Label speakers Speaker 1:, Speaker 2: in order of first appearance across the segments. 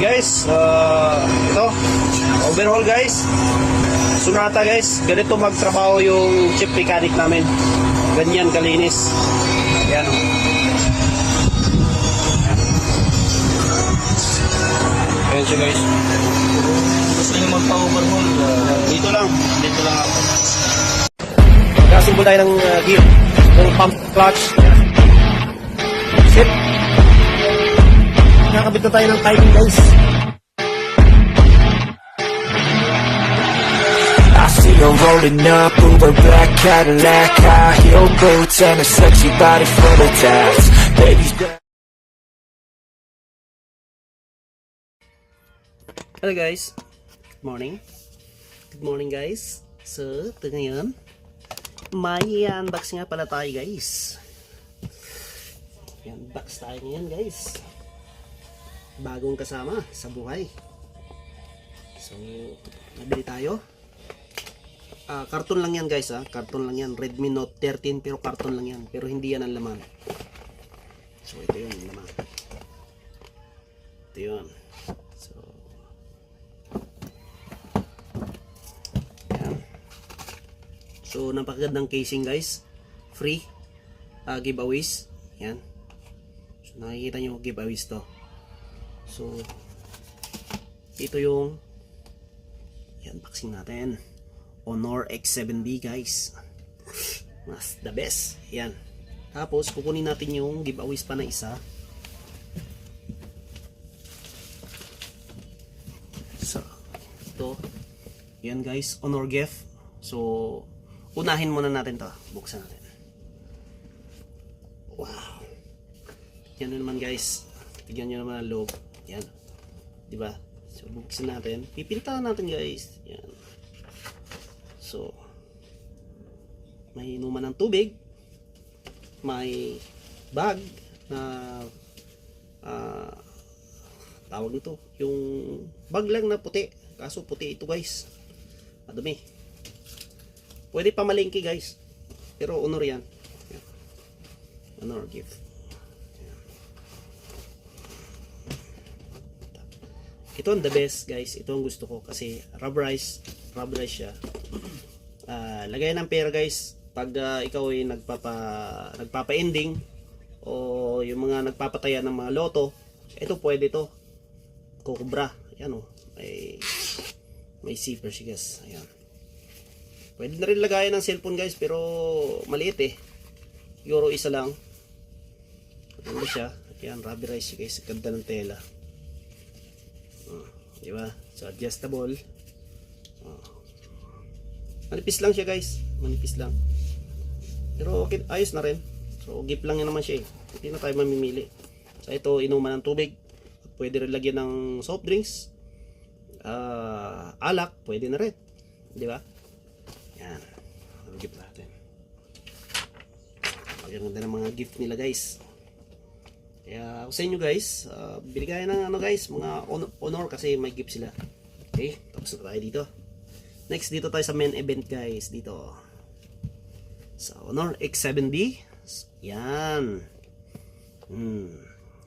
Speaker 1: Guys, ito overhaul guys. Sonata guys, ganito magtrabaho yung chip mechanic namin. Ganyan kalinis. Ayan o. Ayan siya guys.
Speaker 2: Gusto nyo magpa-overhaul?
Speaker 1: Dito lang.
Speaker 2: Dito lang ako.
Speaker 1: Magkasumbo tayo ng gear. Ng pump clutch. Shit. Nakakabit na tayo ng timing guys.
Speaker 3: I see her rolling up, Uber black Cadillac, high heel boots and a sexy body full of tats. Baby's back.
Speaker 1: Hello guys. Good morning. Good morning guys. So, ito ngayon. May unbox nga pala tayo guys. Unbox tayo ngayon guys. Bagong kasama sa buhay. So, nabili tayo. Karton lang yan guys ha. Karton lang yan. Redmi Note 13 pero karton lang yan. Pero hindi yan ang laman. So, ito yun ang laman. Ito yun. So, yan. So, napakagandang casing guys. Free. Giveaways. Yan. So, nakikita nyo giveaways to. So, ito yung unboxing natin. Honor X7B guys. Mas the best. Yan. Tapos, kukunin natin yung giveaways pa na isa. So, ito. Yan guys. Honor gift. So, unahin muna natin to. Buksan natin. Wow. Yan naman guys. Tignan nyo naman ang loob. Yan. Diba? So, buksan natin. Pipintahan natin guys. Yan. So, may inuman ng tubig. May bag na tawag nito. Yung bag lang na puti. Kaso puti ito guys. Madumi. Pwede pa malingki guys. Pero honor yan. Yan. Honor gift. Ito ang the best guys. Ito ang gusto ko kasi rubberized siya. Lagay ng pera guys pag ikaw ay nagpapa-ending o yung mga nagpapataya ng mga loto. Ito pwede to. Kukubra. Ayan o. May zipper siya guys. Ayan. Pwede na rin lagayan ng cellphone guys pero maliit eh. Siguro isa lang. Ano siya? Ayan, rubberized siya guys. Ganda ng tela. Diba? So adjustable. Manipis lang siya guys. Manipis lang. Pero okay, ayos na rin. So gift lang yan naman siya eh. Hindi na tayo mamimili. So ito inuman ng tubig. Pwede rin lagyan ng soft drinks. Alak. Pwede na rin. Diba? Yan. Ang gift natin. Maganda ng mga gift nila guys. Kaya ako sa inyo guys, bili kayo ng ano guys, mga honor kasi may gift sila. Okay, tapos na tayo dito. Next dito tayo sa main event guys, dito. Sa Honor X7B. Yan.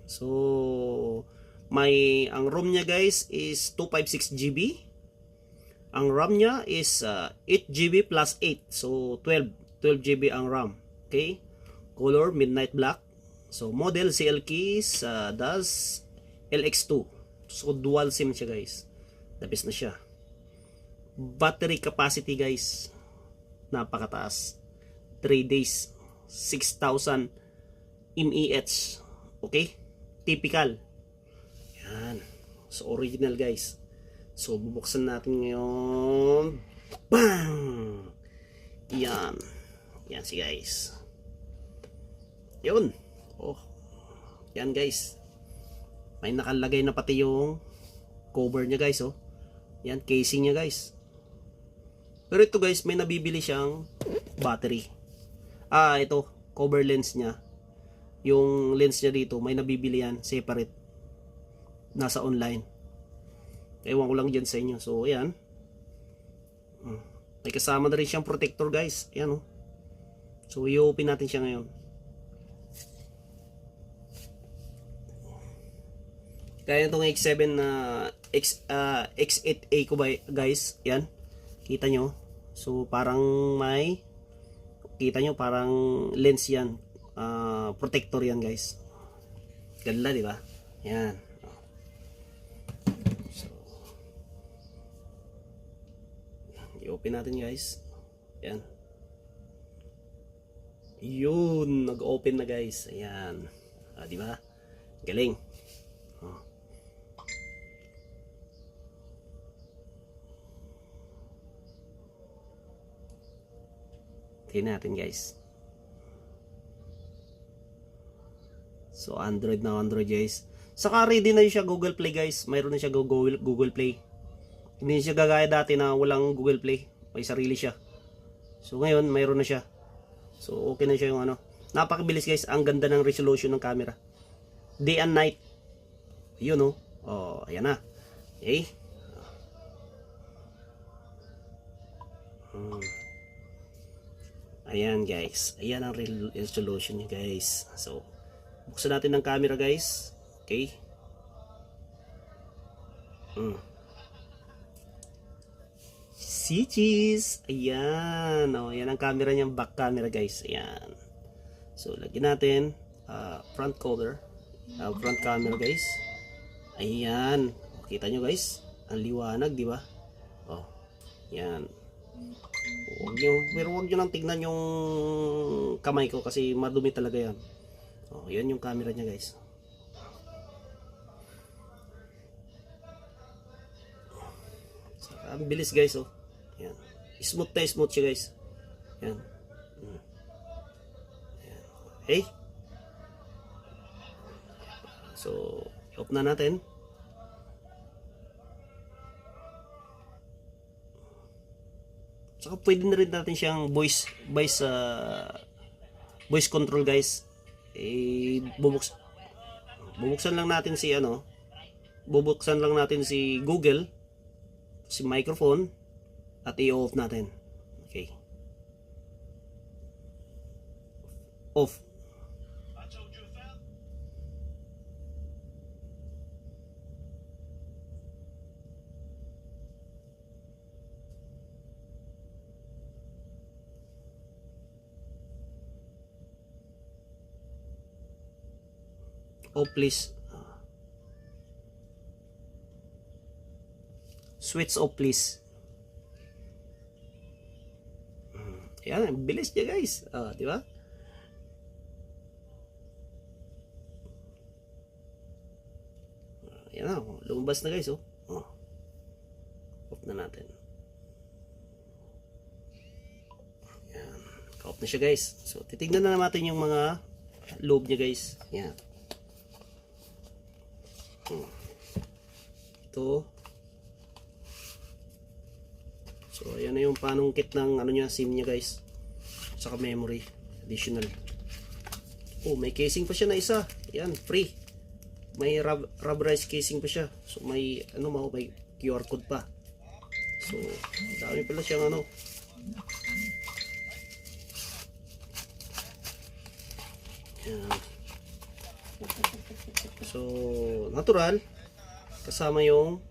Speaker 1: So, ang ROM niya guys is 256GB. Ang RAM niya is 8GB plus 8. So, 12GB ang RAM. Okay. Color, midnight black. So, model CL keys does LX2. So, dual SIM siya guys. The best na siya. Battery capacity guys. Napakataas. 3 days. 6,000 mAh. Okay? Typical. Yan. So, original guys. So, bubuksan natin ngayon. Bang! Yan. Yan si guys. Yun. Oh, yan guys. May nakalagay na pati yung cover niya guys. Oh, yan casing niya guys. Pero ito guys, may nabibili siyang battery. Ito cover lens niya. Yung lens niya dito, may nabibili yan separate. Nasa online. Ewan ko lang dyan sa inyo. So, ayan. May kasama na rin siyang protector guys. Ayan oh. So, i-open natin siya ngayon. Kaya itong X7 na X8A ko ba guys, yan. Kita nyo? So parang may, kita nyo parang lens yan. Protector yan guys. Ganda di ba? Yan. So, i-open natin guys. Yan. Yun, nag-open na guys. Ayan. Di ba? Galing. Tingnan natin guys. So Android na Android guys. Saka ready na siya Google Play guys. Mayroon na siya Google Play. Hindi siya gagaya dati na walang Google Play. May sarili siya. So ngayon mayroon na siya. So okay na siya yung ano. Napakabilis guys. Ang ganda ng resolution ng camera. Day and night. Yun oh. Oh, ayan na. Okay. Ayan guys. Ayan ang resolution niya guys. So buksan natin ng camera guys. Okay. Si cheese. Ayan. Oh, ayan ang camera niya, back camera guys. Ayan. So lagyan natin front cover. Front camera guys. Ayan. Kita nyo guys. Ang liwanag, di ba? Oh. Ayan. Pero huwag nyo nang tignan yung kamay ko kasi madumi talaga yan. Oh, yan yung camera niya guys. Saka ang bilis guys oh. Yan. Smooth na smooth siya guys. Yan. Okay. So, off na natin. Saka pwede na rin natin siyang voice control guys. Bubuksan lang natin si ano. Bubuksan lang natin si Google, si microphone at i-off natin. Okay. Off. Off please. Switch off please. Ayan, bilis niya guys. Di ba? Ayan na, lumabas na guys oh. Off na natin. Ayan, off na siya guys. So titignan na natin yung mga loob niya guys. Ayan. Ito. So ayan na yung panungkit ng ano niya, SIM niya guys. Saka memory additional. Oh, may casing pa siya na isa. Ayan, free. May rubberized casing pa siya. So may ano, may QR code pa. So dami pala siyang ano. Ayan. So natural kasama yung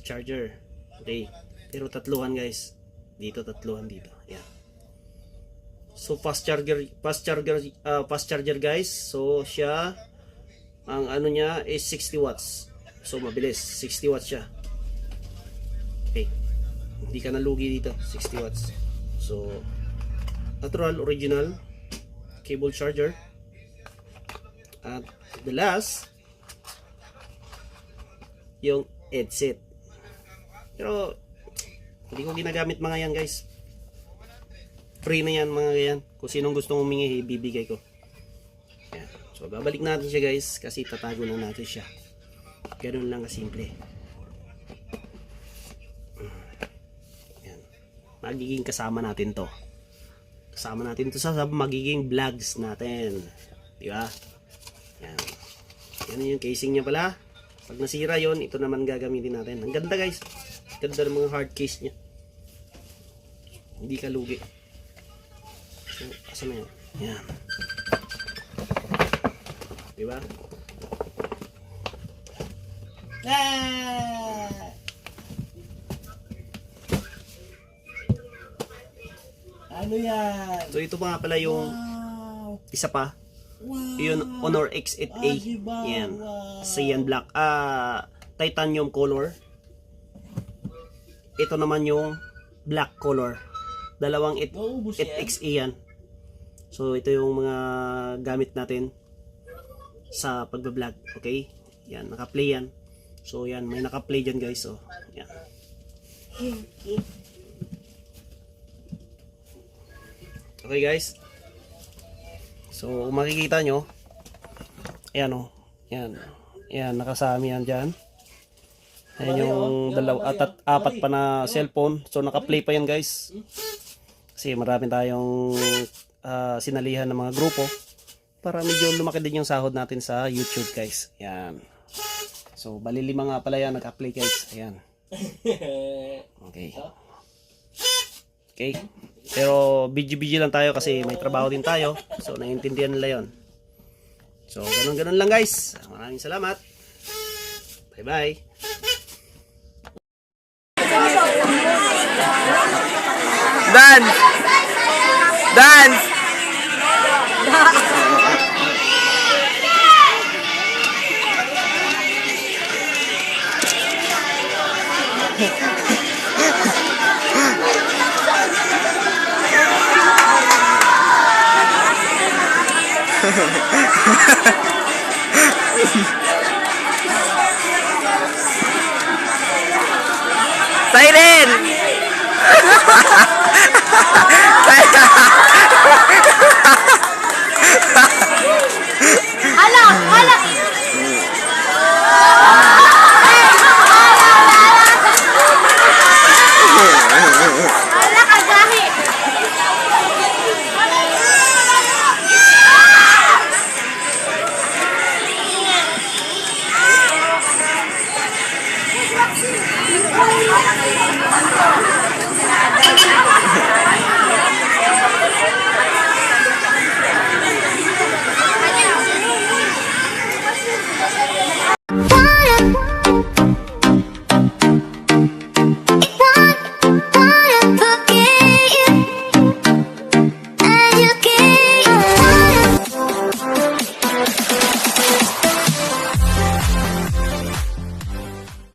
Speaker 1: charger. Okay. Pero tatluhan guys. Dito tatluhan dito. Ayan. So fast charger guys. So siya ang ano niya is 60 watts. So mabilis, 60 watts siya. Okay. Hindi ka nalugi dito, 60 watts. So natural original cable charger. At the last yung headset. Pero hindi ko ginagamit mga yan guys. Free na yan mga yan. Kung sinong gustong humingi, bibigay ko. Ayan. So babalik natin siya guys kasi tatago na natin siya. Ganun lang kasimple. Ayan. Magiging kasama natin to. Kasama natin to sa magiging vlogs natin. Di ba? Ayan. Yan yung casing niya pala. Pag nasira yon, ito naman gagamitin natin. Ang ganda guys. Ganda ng mga hard case niya. Hindi ka lugi. So, asa na yan? Yan. Diba?
Speaker 4: Ah! Ano yan?
Speaker 1: So ito pa nga pala yung
Speaker 4: Wow!
Speaker 1: isa pa.
Speaker 4: Wow!
Speaker 1: Yun, Honor X8A.
Speaker 4: diba?
Speaker 1: Yan.
Speaker 4: Wow.
Speaker 1: Cyan black. Titanium color. Ito naman yung black color. Dalawang
Speaker 4: Naubos yan?
Speaker 1: 8XA yan. So ito yung mga gamit natin sa pagbablog. Okay? Yan, naka-play yan. So yan, may naka-play dyan guys. So, yan. Okay guys. So kung makikita nyo, ayan o. Yan. Yan, nakasami yan dyan. Ayan yung dalawa at apat pa na cellphone. So naka-play pa yan guys. Kasi marami tayong sinalihan ng mga grupo para medyo lumaki din yung sahod natin sa YouTube guys. Yan. So bali 5 nga pala yan naka-play guys. Ayan. Okay. Okay. Pero busy lang tayo kasi may trabaho din tayo. So naiintindihan nila yon. So ganun lang guys. Maraming salamat. Bye bye.
Speaker 5: Dance! Dance! Siren!